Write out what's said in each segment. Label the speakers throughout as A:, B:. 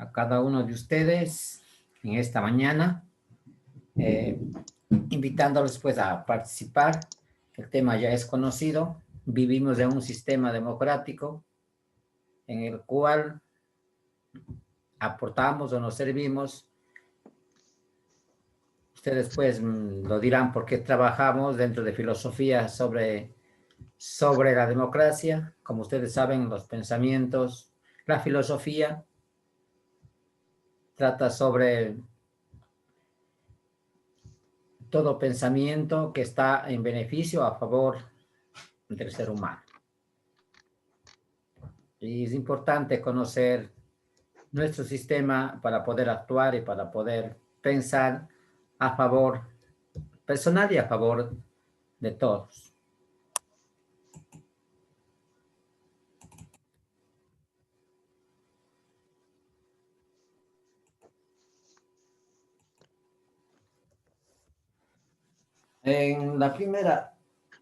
A: a cada uno de ustedes en esta mañana, invitándolos pues a participar. El tema ya es conocido. Vivimos en un sistema democrático en el cual aportamos o nos servimos. Ustedes pues lo dirán porque trabajamos dentro de filosofía sobre la democracia. Como ustedes saben, los pensamientos, la filosofía trata sobre todo pensamiento que está en beneficio a favor del ser humano. Y es importante conocer nuestro sistema para poder actuar y para poder pensar a favor personal y a favor de todos. En la primera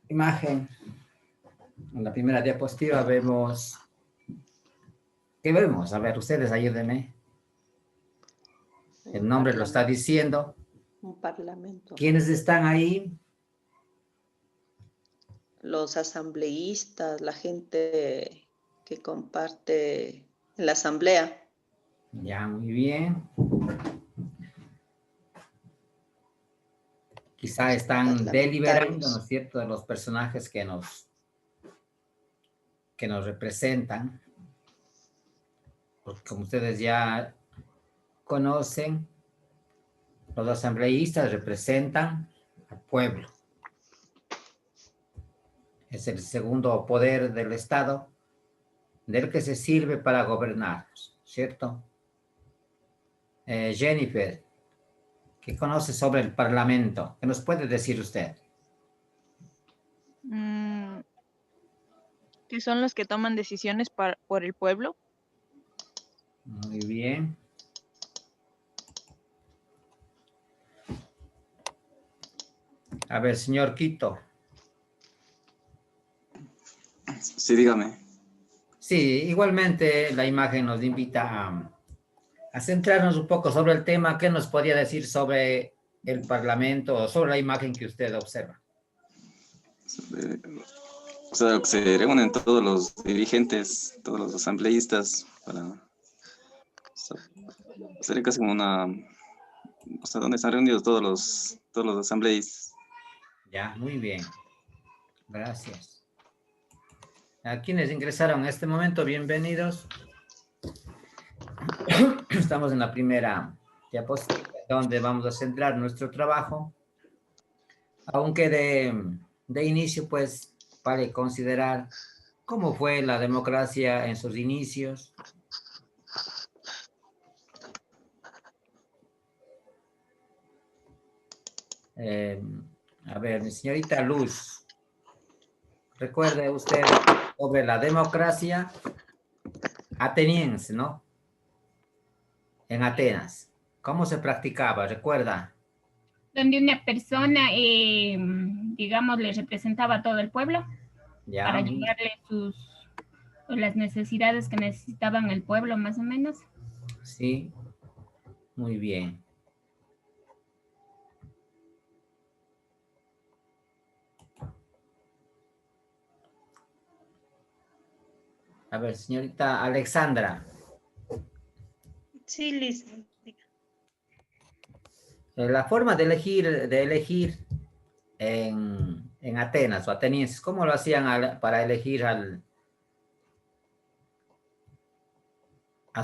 A: imagen, en la primera diapositiva vemos, ¿qué vemos? A ver, ustedes ayúdenme. El nombre lo está diciendo.
B: Un parlamento.
A: ¿Quiénes están ahí?
B: Los asambleístas, la gente que comparte en la asamblea.
A: Ya, muy bien. Quizá están deliberando, ¿no es cierto?, de los personajes que nos representan. Porque como ustedes ya conocen, los asambleístas representan al pueblo. Es el segundo poder del Estado del que se sirve para gobernarnos, ¿cierto? Jennifer, ¿qué conoce sobre el Parlamento? ¿Qué nos puede decir usted?
C: Que son los que toman decisiones por el pueblo.
A: Muy bien. A ver, señor Quito.
D: Sí, dígame.
A: Sí, igualmente la imagen nos invita a centrarnos un poco sobre el tema. ¿Qué nos podría decir sobre el Parlamento o sobre la imagen que usted observa?
D: O sea, que se reúnen todos los dirigentes, todos los asambleístas para hacer casi como una, o sea, donde están reunidos todos los asambleístas.
A: Ya, muy bien. Gracias. A quienes ingresaron en este momento, bienvenidos. Estamos en la primera diapositiva donde vamos a centrar nuestro trabajo. Aunque de inicio, pues, vale considerar cómo fue la democracia en sus inicios. A ver, mi señorita Luz, recuerde usted sobre la democracia ateniense, ¿no? En Atenas. ¿Cómo se practicaba? ¿Recuerda?
E: Donde una persona, digamos, le representaba a todo el pueblo
A: Ya,
E: para llevarle las necesidades que necesitaban el pueblo, más o menos.
A: Sí, muy bien. A ver, señorita Alexandra.
F: Sí, Liz.
A: La forma de elegir en Atenas o atenienses, ¿cómo lo hacían para elegir a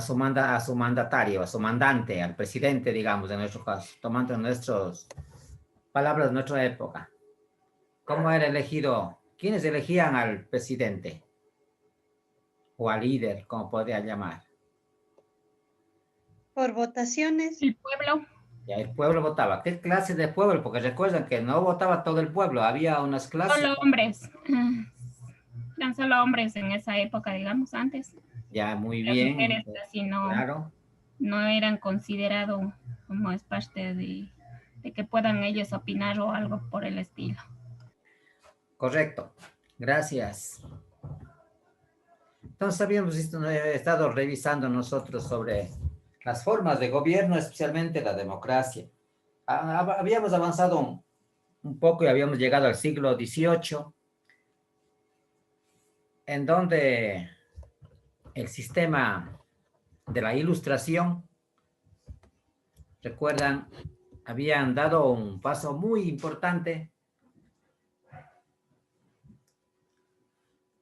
A: su mandatario, a su mandante, al presidente, digamos, en nuestro caso, tomando nuestras palabras de nuestra época? ¿Cómo era elegido? ¿Quiénes elegían al presidente? O al líder, como podría llamar.
F: Por votaciones.
E: El pueblo.
A: Ya el pueblo votaba. ¿Qué clase de pueblo? Porque recuerden que no votaba todo el pueblo, había unas clases.
E: Solo hombres. Eran solo hombres en esa época, digamos, antes.
A: Ya, muy
E: Las
A: bien.
E: mujeres así
A: Claro.
E: no eran considerados como es parte de que puedan ellos opinar o algo por el estilo.
A: Correcto. Gracias. Entonces habíamos estado revisando nosotros sobre las formas de gobierno, especialmente la democracia. Habíamos avanzado un poco y habíamos llegado al siglo XVIII, en donde el sistema de la Ilustración, recuerdan, habían dado un paso muy importante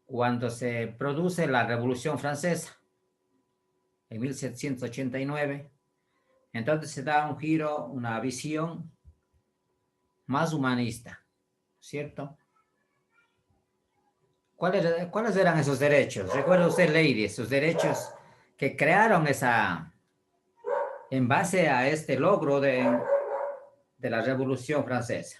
A: cuando se produce la Revolución Francesa en 1789. Entonces se da un giro, una visión más humanista, ¿cierto? ¿Cuáles eran esos derechos? ¿Recuerda usted, Lady, esos derechos que crearon en base a este logro de la Revolución Francesa?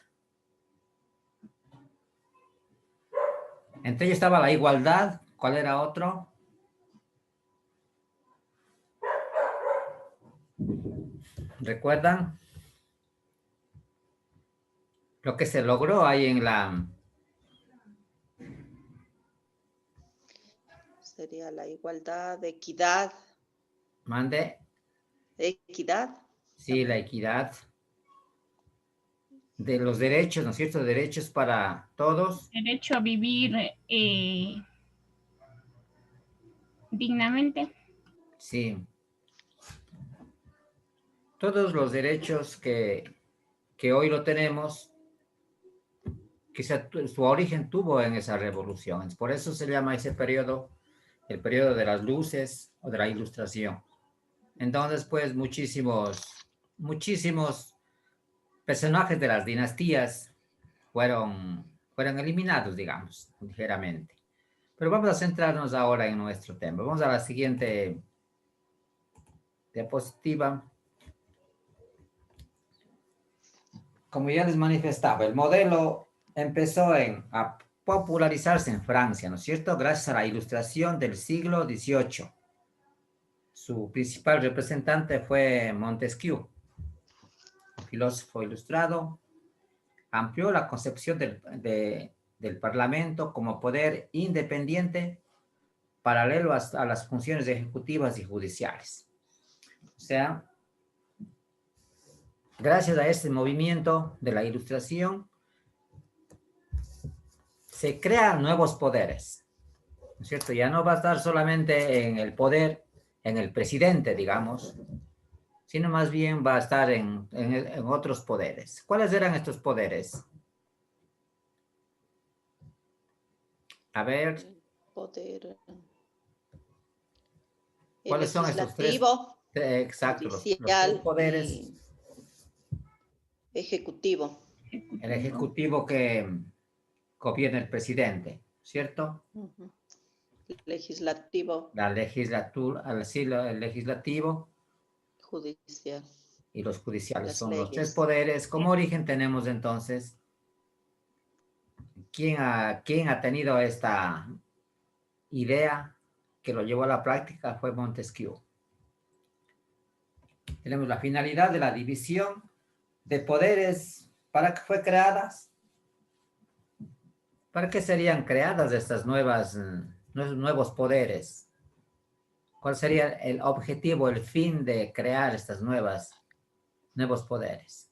A: Entre ellos estaba la igualdad. ¿Cuál era otro? ¿Recuerdan? Lo que se logró ahí en la...
B: Sería la igualdad, equidad.
A: Mande.
B: Equidad.
A: Sí, la equidad de los derechos, ¿no es cierto? Derechos para todos.
E: Derecho a vivir dignamente.
A: Sí. Todos los derechos que hoy lo tenemos, que su origen tuvo en esa revolución. Por eso se llama ese periodo el periodo de las luces o de la Ilustración. Entonces, pues, muchísimos personajes de las dinastías fueron eliminados, digamos, ligeramente. Pero vamos a centrarnos ahora en nuestro tema. Vamos a la siguiente diapositiva. Como ya les manifestaba, el modelo empezó a popularizarse en Francia, ¿no es cierto? Gracias a la Ilustración del siglo XVIII. Su principal representante fue Montesquieu, un filósofo ilustrado. Amplió la concepción del Parlamento como poder independiente paralelo a las funciones ejecutivas y judiciales. O sea, gracias a este movimiento de la Ilustración, se crean nuevos poderes, ¿no es cierto? Ya no va a estar solamente en el poder, en el presidente, digamos, sino más bien va a estar en otros poderes. ¿Cuáles eran estos poderes? A ver.
B: Poder.
A: ¿Cuáles son esos tres? Exacto, los tres poderes.
B: Y ejecutivo.
A: El ejecutivo que gobierna el presidente, ¿cierto?
B: Legislativo.
A: La legislatura, el legislativo.
B: Judicial.
A: Y los judiciales
B: Las
A: son
B: leyes.
A: los tres poderes. Como origen tenemos entonces, ¿quién ha tenido esta idea que lo llevó a la práctica? Fue Montesquieu. Tenemos la finalidad de la división de poderes. ¿Para qué fue creadas? ¿Para qué serían creadas estas nuevos poderes? ¿Cuál sería el objetivo, el fin de crear estas nuevos poderes?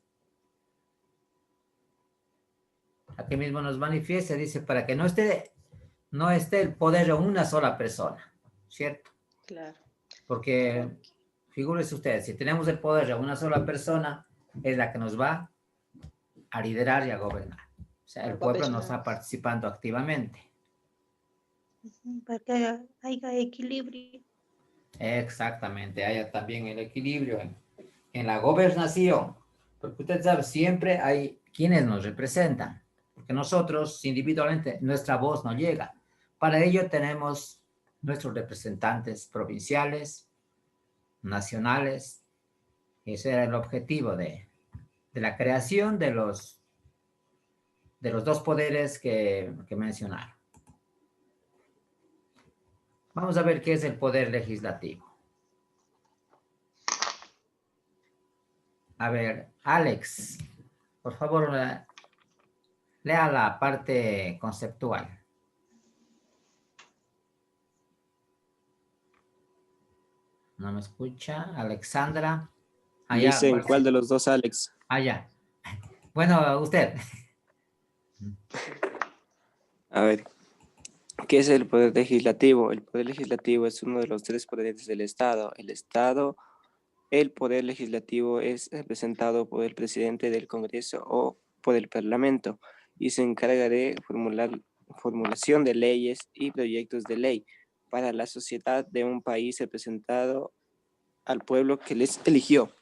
A: Aquí mismo nos manifiesta, dice, para que no esté el poder en una sola persona, ¿cierto?
B: Claro.
A: Porque, figúrese usted, si tenemos el poder de una sola persona, es la que nos va a liderar y a gobernar. O sea, el pueblo no está participando activamente.
F: Para que haya equilibrio.
A: Exactamente, haya también el equilibrio en la gobernación. Porque usted sabe, siempre hay quienes nos representan. Porque nosotros, individualmente, nuestra voz no llega. Para ello tenemos nuestros representantes provinciales, nacionales. Ese era el objetivo de la creación de los dos poderes que mencionaron. Vamos a ver qué es el poder legislativo. A ver, Alex, por favor, lea la parte conceptual. No me escucha. Alexandra. Allá.
G: Dicen, ¿cuál de los dos, Alex?
A: Allá. Bueno, usted.
G: A ver, ¿qué es el poder legislativo? El poder legislativo es uno de los tres poderes del Estado. El poder legislativo es representado por el presidente del Congreso o por el Parlamento y se encarga de formulación de leyes y proyectos de ley para la sociedad de un país representado al pueblo que les eligió.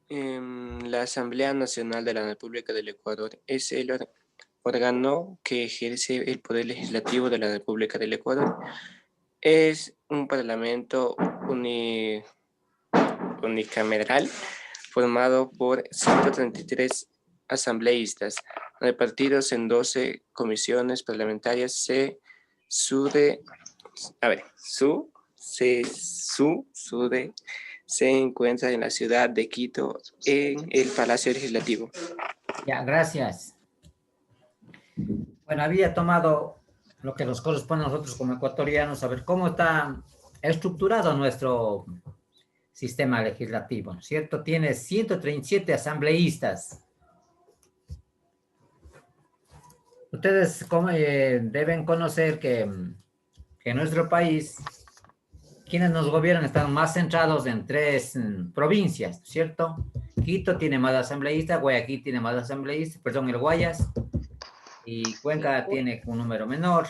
G: La Asamblea Nacional de la República del Ecuador es el órgano que ejerce el poder legislativo de la República del Ecuador. Es un parlamento unicameral formado por 133 asambleístas repartidos en 12 comisiones parlamentarias. Su sede se encuentra en la ciudad de Quito, en el Palacio Legislativo.
A: Ya, gracias. Bueno, había tomado lo que nos corresponde a nosotros como ecuatorianos, a ver cómo está estructurado nuestro sistema legislativo, ¿cierto? Tiene 137 asambleístas. Ustedes deben conocer que en nuestro país, quienes nos gobiernan están más centrados en 3 provincias, ¿cierto? Quito tiene más asambleístas, Guayaquil tiene más asambleístas, perdón, el Guayas, y Cuenca tiene un número menor.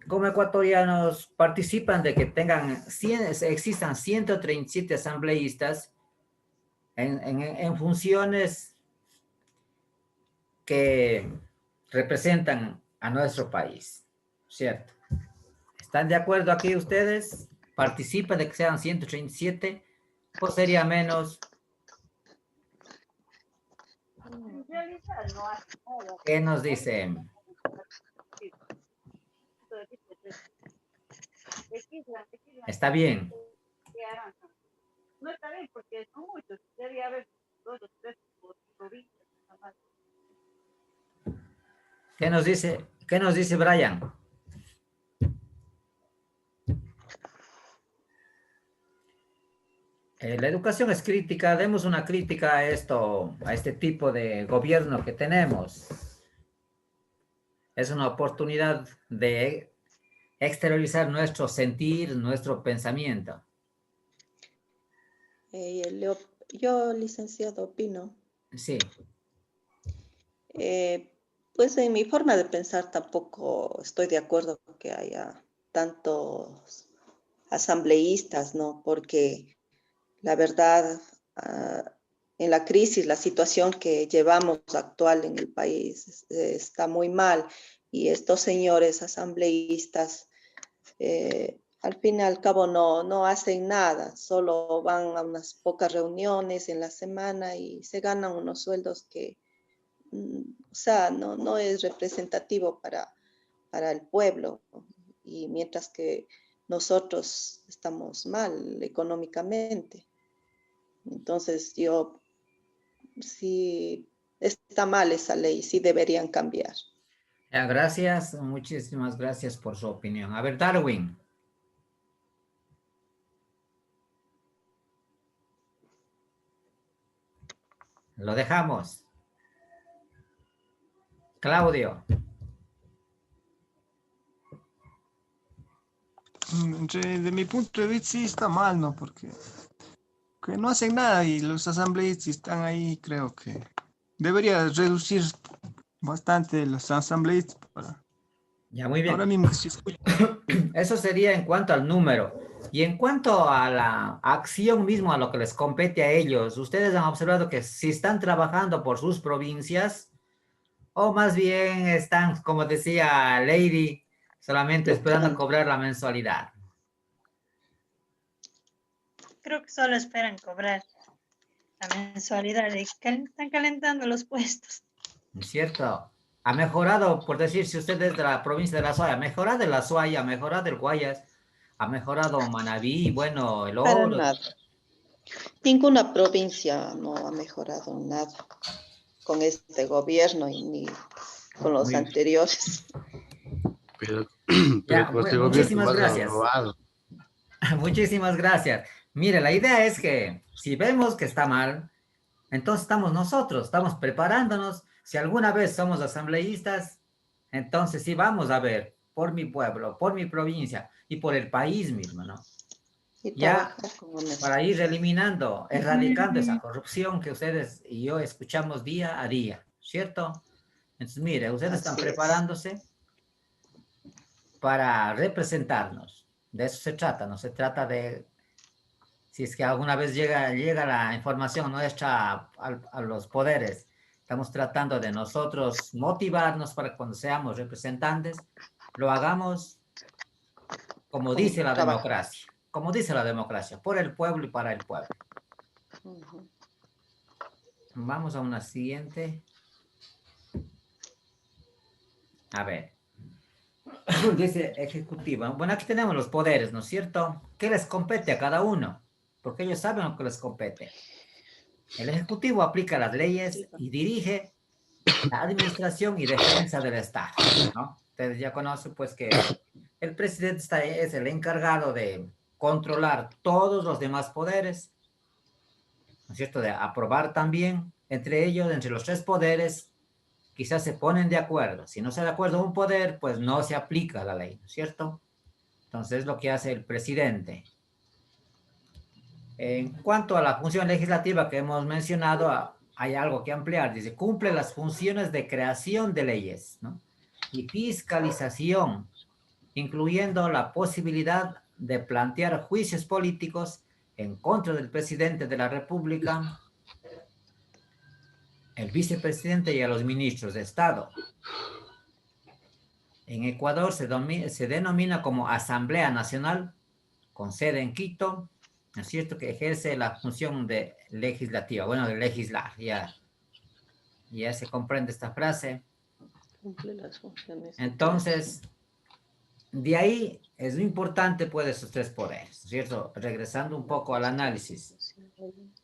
A: Como ecuatorianos participan de que existan 137 asambleístas en funciones que representan a nuestro país, ¿cierto? ¿Están de acuerdo aquí ustedes? ¿Participan de que sean 137 o sería menos? ¿Qué nos dicen? Está bien.
F: No está bien porque son muchos. Debería haber 2 o 3 provincias.
A: ¿Qué nos dice Brian? La educación es crítica. Demos una crítica a este tipo de gobierno que tenemos. Es una oportunidad de exteriorizar nuestro sentir, nuestro pensamiento.
B: Yo, licenciado, opino.
A: Sí.
B: Pues en mi forma de pensar tampoco estoy de acuerdo que haya tantos asambleístas, ¿no? Porque la verdad, en la crisis, la situación que llevamos actual en el país está muy mal y estos señores asambleístas al fin y al cabo no hacen nada, solo van a unas pocas reuniones en la semana y se ganan unos sueldos que, o sea, no es representativo para el pueblo, y mientras que nosotros estamos mal económicamente. Entonces yo, sí, está mal esa ley, sí deberían cambiar.
A: Ya, gracias, muchísimas gracias por su opinión. A ver, Darwin. Lo dejamos. Claudio.
H: De mi punto de vista sí está mal, ¿no? Porque que no hacen nada y los asambleístas están ahí, creo que debería reducir bastante los asambleístas para...
A: Ya, muy bien.
H: Ahora mismo que se escucha.
A: Eso sería en cuanto al número. Y en cuanto a la acción mismo, a lo que les compete a ellos, ¿ustedes han observado que si están trabajando por sus provincias o más bien están, como decía Lady, solamente esperando cobrar la mensualidad?
F: Creo que solo esperan cobrar la mensualidad y están calentando los puestos.
A: ¿Es cierto? Ha mejorado, por decir, si usted es de la provincia de La Suaya, ha mejorado el Azuay, ha mejorado el Guayas, ha mejorado Manabí, bueno, el
B: Para
A: Oro.
B: nada. Ninguna provincia no ha mejorado nada con este gobierno y ni con los anteriores.
I: Pero
A: Ya,
I: con este
A: muchísimas
I: gobierno
A: gracias.
I: robado.
A: Muchísimas gracias. Mire, la idea es que si vemos que está mal, entonces estamos preparándonos. Si alguna vez somos asambleístas, entonces sí vamos a ver por mi pueblo, por mi provincia y por el país mismo, ¿no?
B: Y
A: Ya
B: trabajar con honestidad.
A: para ir eliminando, erradicando esa corrupción que ustedes y yo escuchamos día a día, ¿cierto? Entonces, mire, ustedes están
B: Así es.
A: preparándose para representarnos. De eso se trata, no se trata de, si es que alguna vez llega la información nuestra a los poderes, estamos tratando de nosotros motivarnos para que cuando seamos representantes, lo hagamos como dice la
B: trabajo.
A: democracia, como dice la democracia, por el pueblo y para el pueblo.
B: Ujú.
A: Vamos a una siguiente. A ver. Dice ejecutiva. Bueno, aquí tenemos los poderes, ¿no es cierto? ¿Qué les compete a cada uno? Porque ellos saben lo que les compete. El ejecutivo aplica las leyes y dirige la administración y defensa del Estado, ¿no? Ustedes ya conocen, pues, que el presidente es el encargado de controlar todos los demás poderes, ¿no es cierto? De aprobar también, entre ellos, entre los tres poderes, quizás se ponen de acuerdo. Si no se da de acuerdo un poder, pues no se aplica la ley, ¿no es cierto? Entonces, es lo que hace el presidente. En cuanto a la función legislativa que hemos mencionado, hay algo que ampliar. Dice, cumple las funciones de creación de leyes, ¿no? Y fiscalización, incluyendo la posibilidad de plantear juicios políticos en contra del presidente de la República, el vicepresidente y a los ministros de Estado. En Ecuador se denomina como Asamblea Nacional, con sede en Quito, ¿no es cierto?, que ejerce la función de legislativa, bueno, de legislar, ya se comprende esta frase.
B: Cumple las funciones.
A: Entonces, de ahí es lo importante, pues, esos tres poderes, ¿no es cierto? Regresando un poco al análisis.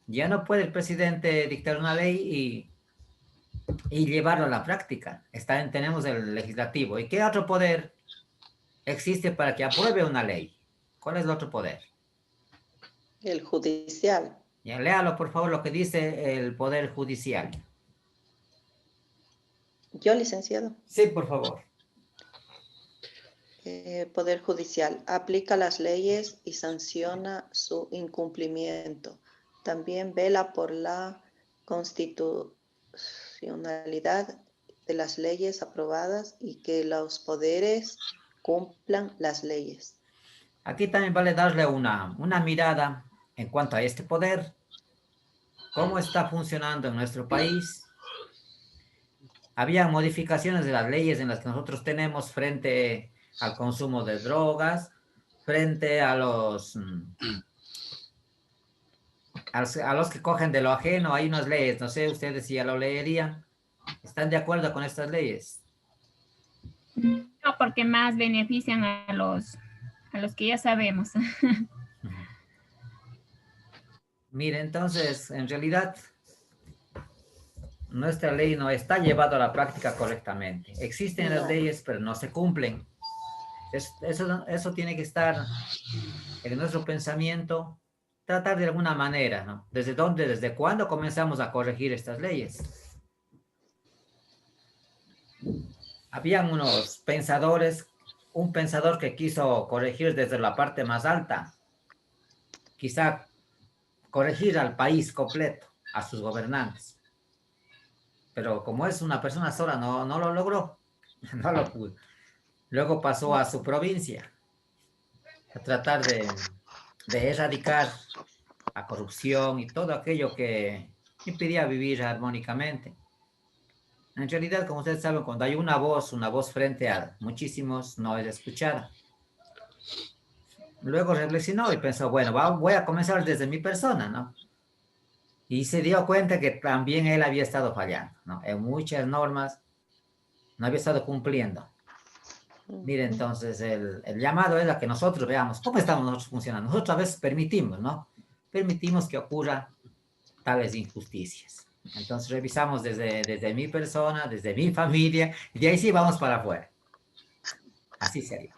A: Ya no puede el presidente dictar una ley y llevarlo a la práctica. Tenemos el legislativo. ¿Y qué otro poder existe para que apruebe una ley? ¿Cuál es el otro poder?
B: El judicial.
A: Ya, léalo, por favor, lo que dice el poder judicial.
B: Yo, licenciado.
A: Sí, por favor.
B: Poder judicial aplica las leyes y sanciona su incumplimiento. También vela por la constitucionalidad de las leyes aprobadas y que los poderes cumplan las leyes.
A: Aquí también vale darle una mirada en cuanto a este poder, cómo está funcionando en nuestro país. Había modificaciones de las leyes en las que nosotros tenemos frente al consumo de drogas, frente a los que cogen de lo ajeno. Hay unas leyes, no sé ustedes si ya lo leerían. ¿Están de acuerdo con estas leyes?
E: No, porque más benefician a los que ya sabemos.
A: Mire, entonces, en realidad, nuestra ley no está llevada a la práctica correctamente. Existen las leyes, pero no se cumplen. Eso tiene que estar en nuestro pensamiento, tratar de alguna manera, ¿no? ¿Desde cuándo comenzamos a corregir estas leyes? Habían unos pensadores, un pensador que quiso corregir desde la parte más alta, quizá corregir al país completo, a sus gobernantes. Pero como es una persona sola, no lo logró, no lo pudo. Luego pasó a su provincia, a tratar de erradicar la corrupción y todo aquello que impedía vivir armónicamente. En realidad, como ustedes saben, cuando hay una voz frente a muchísimos, no es escuchada. Luego reflexionó y pensó, bueno, voy a comenzar desde mi persona, ¿no? Y se dio cuenta que también él había estado fallando, ¿no? En muchas normas no había estado cumpliendo. Mire, entonces, el llamado es a que nosotros veamos cómo estamos nosotros funcionando. Nosotros a veces permitimos, ¿no? Permitimos que ocurra tales injusticias. Entonces, revisamos desde mi persona, desde mi familia, y de ahí sí vamos para afuera. Así sería.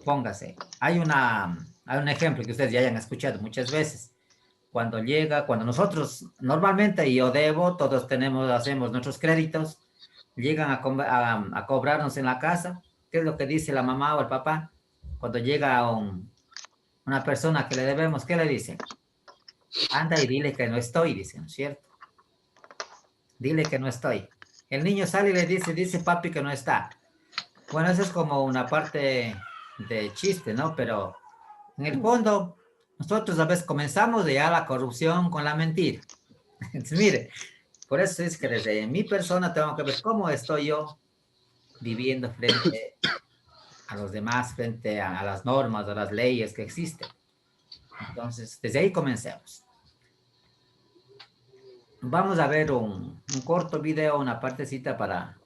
A: Póngase. Hay una Hay un ejemplo que ustedes ya hayan escuchado muchas veces. Cuando nosotros normalmente yo debo, todos hacemos nuestros créditos, llegan a cobrarnos en la casa, ¿qué es lo que dice la mamá o el papá? Cuando llega una persona que le debemos, ¿qué le dicen? Anda y dile que no estoy, dicen, ¿cierto? Dile que no estoy. El niño sale y le dice papi que no está. Bueno, eso es como una parte de chiste, ¿no? Pero en el fondo, nosotros a veces comenzamos ya la corrupción con la mentira. Entonces, mire, por eso es que desde mi persona tengo que ver cómo estoy yo viviendo frente a los demás, frente a las normas, a las leyes que existen. Entonces, desde ahí comencemos. Vamos a ver un corto video, una partecita para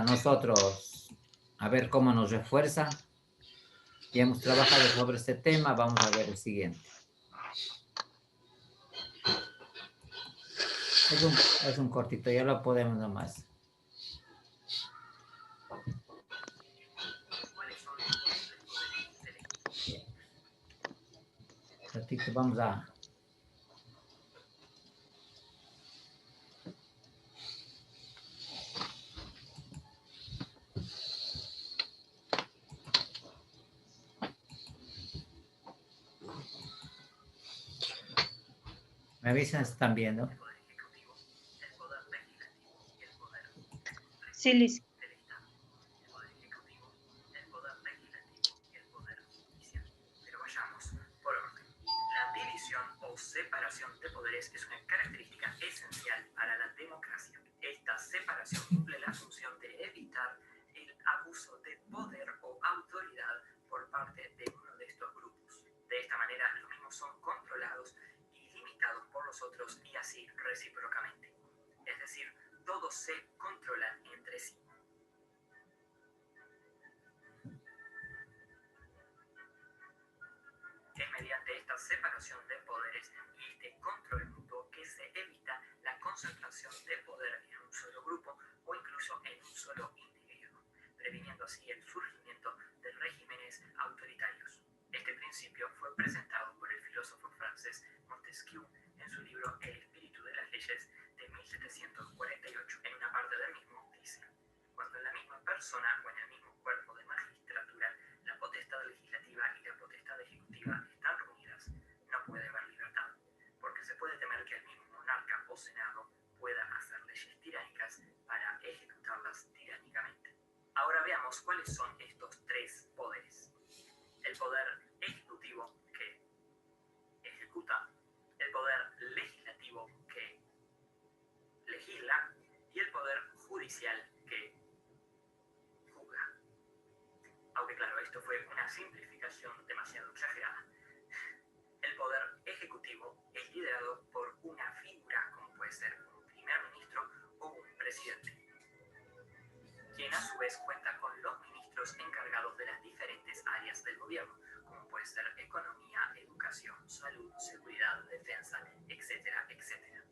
A: nosotros, a ver cómo nos refuerza. Ya hemos trabajado sobre este tema, vamos a ver el siguiente. Es un cortito, ya lo podemos nomás. Bien. Ratito, vamos a... Me avisan si están viendo.
F: Sí, Liz.
I: La división o separación de poderes es una característica esencial para la democracia. Esta separación cumple la función de evitar el abuso de poder o autoridad por parte de uno de estos grupos. De esta manera, los mismos son controlados y limitados por los otros y así recíprocamente. Es decir, todos se controlan entre sí. Es mediante esta separación de poderes y este control mutuo que se evita la concentración de poder en un solo grupo o incluso en un solo individuo, previniendo así el surgimiento de regímenes autoritarios. Este principio fue presentado por el filósofo francés Montesquieu en su libro El espíritu de las leyes de 1748. En una parte del mismo dice: cuando en la misma persona o en el mismo cuerpo de magistratura la potestad legislativa y la potestad ejecutiva están reunidas, no puede haber libertad, porque se puede temer que el mismo monarca o senado pueda hacer leyes tiránicas para ejecutarlas tiránicamente. Ahora veamos cuáles son estos tres poderes. El poder ejecutivo, que ejecuta; el poder legislativo, que legisla; y el poder judicial, que juzga. Aunque claro, esto fue una simplificación demasiado exagerada. El poder ejecutivo es liderado por una figura, como puede ser un primer ministro o un presidente, quien a su vez cuenta con los ministros encargados de las diferentes áreas del gobierno, como puede ser economía, educación, salud, seguridad, defensa, etcétera, etcétera.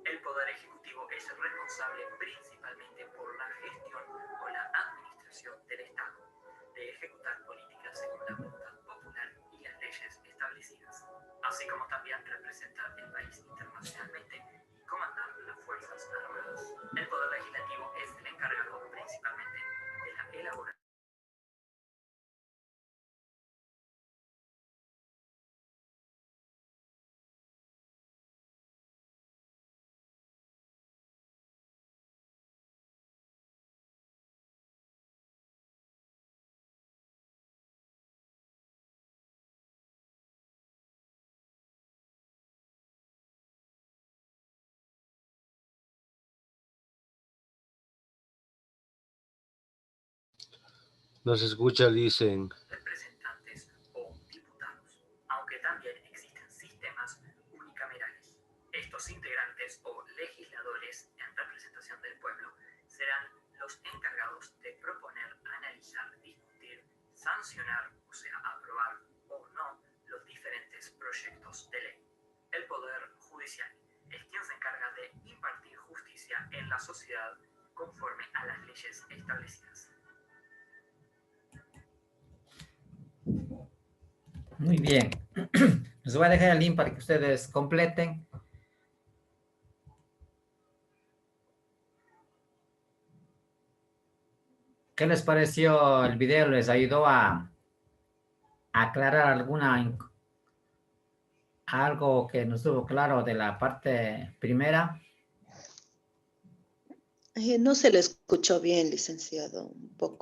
I: El poder ejecutivo es el responsable principalmente por la gestión o la administración del Estado, de ejecutar políticas según la voluntad popular y las leyes establecidas, así como también representar el país internacionalmente y comandar las fuerzas armadas. El poder legislativo es el encargado principalmente de la elaboración
J: No se escucha, dicen.
I: representantes o diputados, aunque también existen sistemas unicamerales. Estos integrantes o legisladores en representación del pueblo serán los encargados de proponer, analizar, discutir, sancionar, o sea, aprobar o no los diferentes proyectos de ley. El poder judicial es quien se encarga de impartir justicia en la sociedad conforme a las leyes establecidas.
A: Muy bien. Les voy a dejar el link para que ustedes completen. ¿Qué les pareció el video? ¿Les ayudó a aclarar algo que no estuvo claro de la parte primera?
B: No se le escuchó bien, licenciado, un poco.